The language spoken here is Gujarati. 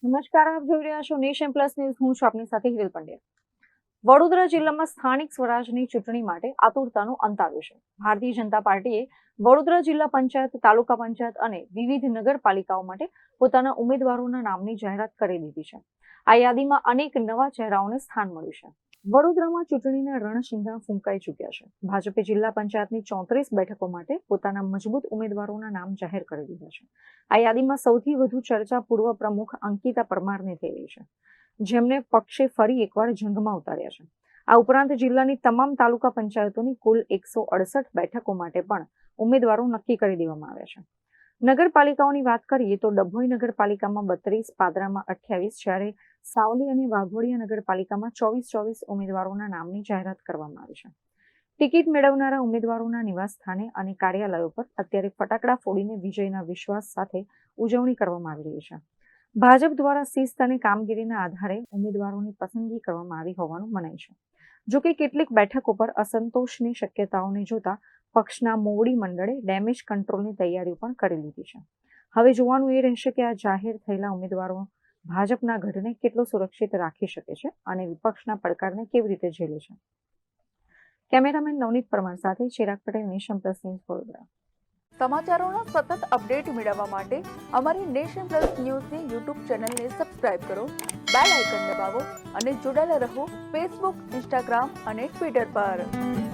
નમસ્કાર, આપ જોઈ રહ્યા છો નેશન પ્લસ ન્યૂઝ. હું છું આપની સાથે હિરલ પંડ્યા. વડોદરા જિલ્લામાં સ્થાનિક સ્વરાજની ચૂંટણી માટે આતુરતાનો અંત આવ્યો છે. ભારતીય જનતા પાર્ટીએ વડોદરા જિલ્લા પંચાયત, તાલુકા પંચાયત અને વિવિધ નગરપાલિકાઓ માટે પોતાના ઉમેદવારોના નામની જાહેરાત કરી દીધી છે. આ યાદીમાં અનેક નવા ચહેરાઓને સ્થાન મળ્યું છે. વડોદરામાં ચૂંટણીના રણશિંગા ફૂંકાઈ ચૂક્યા છે. ભાજપે જિલ્લા પંચાયતની 34 બેઠકો માટે પોતાના મજબૂત ઉમેદવારોના નામ જાહેર કરી દીધા છે. આ યાદીમાં સૌથી વધુ ચર્ચા પૂર્વ પ્રમુખ અંકિતા પરમારની થઈ રહી છે, જેમને પક્ષે ફરી એકવાર જંગમાં ઉતાર્યા છે. આ ઉપરાંત જિલ્લાની તમામ તાલુકા પંચાયતોની કુલ 168 બેઠકો માટે પણ ઉમેદવારો નક્કી કરી દેવામાં આવ્યા છે. નગરપાલિકાઓની વાત કરીએ તો ડભોઈ નગરપાલિકામાં 32, પાદરામાં 28, જ્યારે સાવલી અને વાઘોડિયા નગરપાલિકામાં 24 ઉમેદવારોના નામની જાહેરાત કરવામાં આવી છે. ટિકિટ મેળવનારા ઉમેદવારોના નિવાસસ્થાને અને કાર્યાલયો પર અત્યારે ફટાકડા ફોડીને વિજયના વિશ્વાસ સાથે ઉજવણી કરવામાં આવી રહી છે. ભાજપ દ્વારા શિસ્ત અને કામગીરીના આધારે ઉમેદવારોની પસંદગી કરવામાં આવી હોવાનું મનાય છે. જોકે કેટલીક બેઠકો પર અસંતોષની શક્યતાઓને જોતા પક્ષના મોવડી મંડળે ડેમેજ કંટ્રોલની તૈયારીઓ પણ કરી લીધી છે. હવે જોવાનું એ રહેશે કે આ જાહેર થયેલા ઉમેદવારો ભાજપના ગઢને કેટલો સુરક્ષિત રાખી શકે છે અને વિપક્ષના પડકારને કેવી રીતે ઝેલે છે. કેમેરામેન નવનીત પરમાર સાથે Chirag Patel, Nation Plus News, Vadodara. સમાચારોનો સતત અપડેટ મેળવવા માટે અમારી નેશન પ્લસ ન્યૂઝની યુટ્યુબ ચેનલને સબસ્ક્રાઇબ કરો, બેલ આઇકન દબાવો અને જોડાયેલા રહો ફેસબુક, ઇન્સ્ટાગ્રામ અને ટ્વિટર પર.